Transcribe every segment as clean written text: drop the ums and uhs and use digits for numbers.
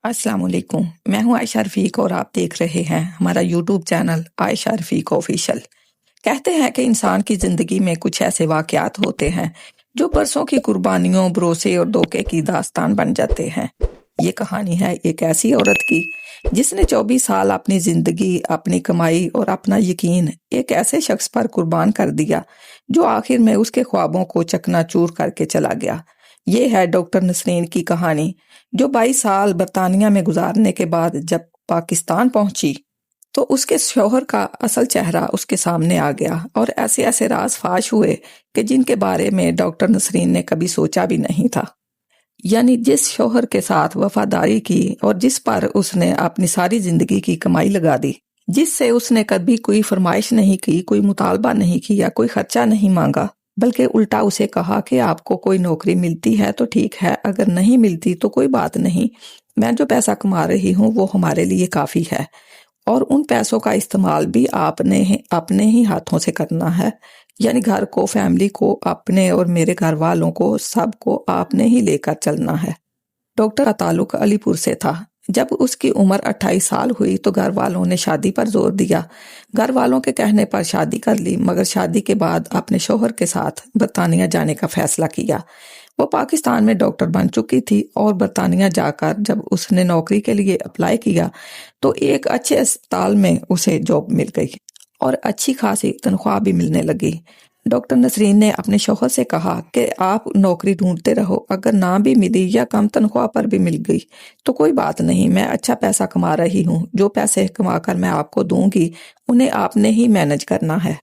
अस्सलाम वालेकुम। मैं हूं आयशा रफीक और आप देख रहे हैं हमारा YouTube channel Ayesha Rafiq official. कहते हैं कि इंसान की जिंदगी में कुछ ऐसे वाकयात होते हैं जो बरसों की कुर्बानियों, भरोसे और धोखे की दास्तान बन जाते हैं। ये कहानी है एक ऐसी औरत की जिसने 24 साल अपनी जिंदगी, अपनी कमाई और अपना यकीन एक ऐसे शख्स पर कुर्बान कर दिया जो आखिर में उसके ख्वाबों को चकनाचूर करके चला गया। ये है डॉक्टर नसरीन की कहानी, जो 22 साल बरतानिया में गुजारने के बाद जब पाकिस्तान पहुंची तो उसके शौहर का असल चेहरा उसके सामने आ गया और ऐसे ऐसे राज फाश हुए कि जिनके बारे में डॉक्टर नसरीन ने कभी सोचा भी नहीं था। यानी जिस शौहर के साथ वफादारी की और जिस पर उसने अपनी सारी जिंदगी की कमाई लगा दी, जिससे उसने कभी कोई फरमाइश नहीं की, कोई मुतालबा नहीं किया, कोई खर्चा नहीं मांगा, बल्कि उल्टा उसे कहा कि आपको कोई नौकरी मिलती है तो ठीक है, अगर नहीं मिलती तो कोई बात नहीं, मैं जो पैसा कमा रही हूँ वो हमारे लिए काफ़ी है और उन पैसों का इस्तेमाल भी आपने अपने ही हाथों से करना है। यानी घर को, फैमिली को, अपने और मेरे घर वालों को, सबको आपने ही लेकर चलना है। डॉक्टर का ताल्लुक अलीपुर से था। जब उसकी उम्र 28 साल हुई तो घर वालों ने शादी पर जोर दिया। घर वालों के कहने पर शादी कर ली, मगर शादी के बाद अपने शौहर के साथ बरतानिया जाने का फैसला किया। वो पाकिस्तान में डॉक्टर बन चुकी थी और बरतानिया जाकर जब उसने नौकरी के लिए अप्लाई किया तो एक अच्छे अस्पताल में उसे जॉब मिल गई और अच्छी खासी तनख्वाह भी मिलने लगी। डॉक्टर नसरीन ने अपने शौहर से कहा कि आप नौकरी ढूंढते रहो, अगर ना भी मिली या कम तनख्वाह पर भी मिल गई तो कोई बात नहीं, मैं अच्छा पैसा कमा रही हूँ, जो पैसे कमाकर मैं आपको दूंगी उन्हें आपने ही मैनेज करना है।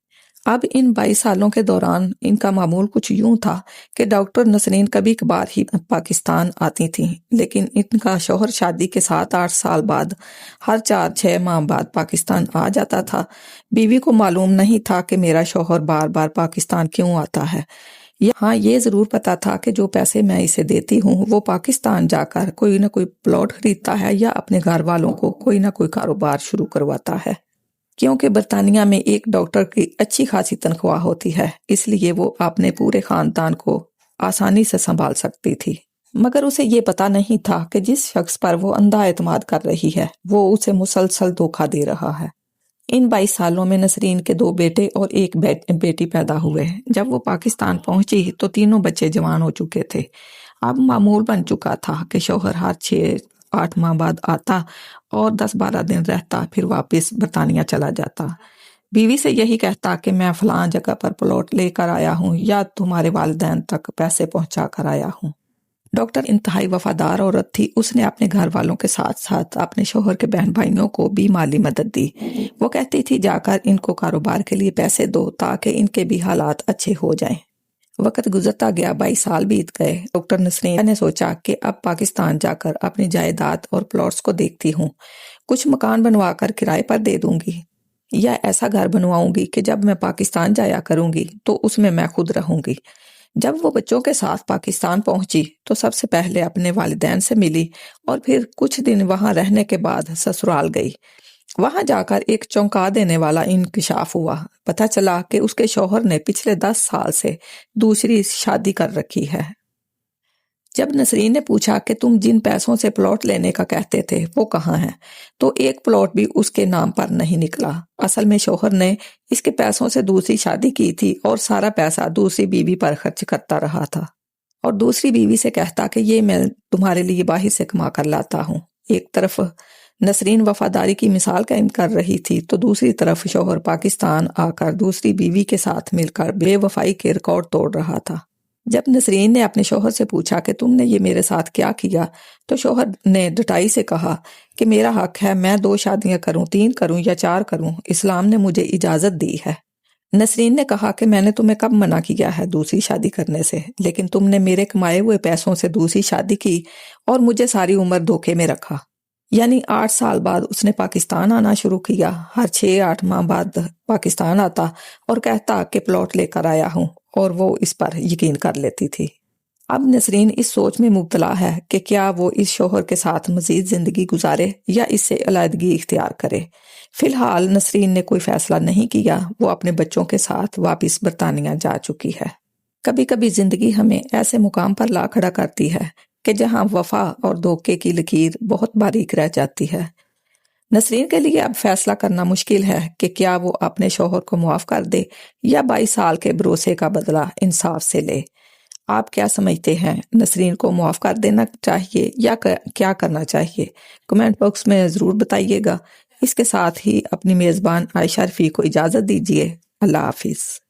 अब इन 22 सालों के दौरान इनका मामूल कुछ यूं था कि डॉक्टर नसरीन कभी कभार ही पाकिस्तान आती थीं, लेकिन इनका शौहर शादी के 7-8 साल बाद हर 4-6 माह बाद पाकिस्तान आ जाता था। बीवी को मालूम नहीं था कि मेरा शौहर बार बार पाकिस्तान क्यों आता है। हाँ, ये ज़रूर पता था कि जो पैसे मैं इसे देती हूँ वो पाकिस्तान जाकर कोई ना कोई प्लॉट खरीदता है या अपने घर वालों को कोई ना कोई कारोबार शुरू करवाता है। क्योंकि बरतानिया में एक डॉक्टर की अच्छी खासी तनख्वाह होती है, इसलिए वो अपने पूरे खानदान को आसानी से संभाल सकती थी। मगर उसे ये पता नहीं था कि जिस शख्स पर वो अंधा एतमाद कर रही है वो उसे मुसलसल धोखा दे रहा है। इन 22 सालों में नसरीन के 2 बेटे और एक बेटी पैदा हुए। जब वो पाकिस्तान पहुंची तो तीनों बच्चे जवान हो चुके थे। अब मामूल बन चुका था कि शौहर हर 6-8 माह बाद आता और 10-12 दिन रहता, फिर वापस बरतानिया चला जाता। बीवी से यही कहता कि मैं फलां जगह पर प्लॉट लेकर आया हूँ या तुम्हारे वालिदैन तक पैसे पहुंचा कर आया हूँ। डॉक्टर इंतहाई वफादार औरत थी। उसने अपने घर वालों के साथ साथ अपने शौहर के बहन भाइयों को भी माली मदद दी। वो कहती थी जाकर इनको कारोबार के लिए पैसे दो ताकि इनके भी हालात अच्छे हो जाएं। वक्त गुजरता गया, 22 साल बीत गए। डॉक्टर नसरीन ने सोचा कि अब पाकिस्तान जाकर अपनी जायदाद और प्लॉट्स को देखती हूँ, कुछ मकान बनवाकर किराए पर दे दूंगी या ऐसा घर बनवाऊंगी कि जब मैं पाकिस्तान जाया करूंगी तो उसमें मैं खुद रहूंगी। जब वो बच्चों के साथ पाकिस्तान पहुंची तो सबसे पहले अपने वालिदैन से मिली और फिर कुछ दिन वहां रहने के बाद ससुराल गई। वहां जाकर एक चौंका देने वाला इंकशाफ हुआ। पता चला कि उसके शौहर ने पिछले 10 साल से दूसरी शादी कर रखी है। जब नसरीन ने पूछा कि तुम जिन पैसों से प्लॉट लेने का कहते थे वो कहाँ हैं, तो एक प्लॉट भी उसके नाम पर नहीं निकला। असल में शौहर ने इसके पैसों से दूसरी शादी की थी और सारा पैसा दूसरी बीवी पर खर्च करता रहा था और दूसरी बीवी से कहता कि ये मैं तुम्हारे लिए बाहर से कमा कर लाता हूँ। एक तरफ नसरीन वफादारी की मिसाल कायम कर रही थी तो दूसरी तरफ शौहर पाकिस्तान आकर दूसरी बीवी के साथ मिलकर बेवफाई के रिकॉर्ड तोड़ रहा था। जब नसरीन ने अपने शौहर से पूछा कि तुमने ये मेरे साथ क्या किया, तो शौहर ने डटाई से कहा कि मेरा हक है, मैं 2 शादियां करूं, 3 करूं या 4 करूं, इस्लाम ने मुझे इजाजत दी है। नसरीन ने कहा कि मैंने तुम्हें कब मना किया है दूसरी शादी करने से, लेकिन तुमने मेरे कमाए हुए पैसों से दूसरी शादी की और मुझे सारी उम्र धोखे में रखा। यानी 8 साल बाद उसने पाकिस्तान आना शुरू किया। हर 6-8 माह बाद पाकिस्तान आता और कहता कि प्लॉट लेकर आया हूँ और वो इस पर यकीन कर लेती थी। अब नसरीन इस सोच में मुब्तला है कि क्या वो इस शौहर के साथ मजीद जिंदगी गुजारे या इससे अलहदगी इख्तियार करे। फिलहाल नसरीन ने कोई फैसला नहीं किया। वो अपने बच्चों के साथ वापस बरतानिया जा चुकी है। कभी कभी जिंदगी हमें ऐसे मुकाम पर ला खड़ा करती है کہ جہاں وفا اور دھوکے کی لکیر بہت باریک رہ جاتی ہے۔ نسرین کے لیے اب فیصلہ کرنا مشکل ہے کہ کیا وہ اپنے شوہر کو معاف کر دے یا 22 سال کے بھروسے کا بدلہ انصاف سے لے۔ آپ کیا سمجھتے ہیں؟ نسرین کو معاف کر دینا چاہیے یا کیا کرنا چاہیے؟ کمنٹ باکس میں ضرور بتائیے گا۔ اس کے ساتھ ہی اپنی میزبان عائشہ رفیع کو اجازت دیجیے۔ اللہ حافظ۔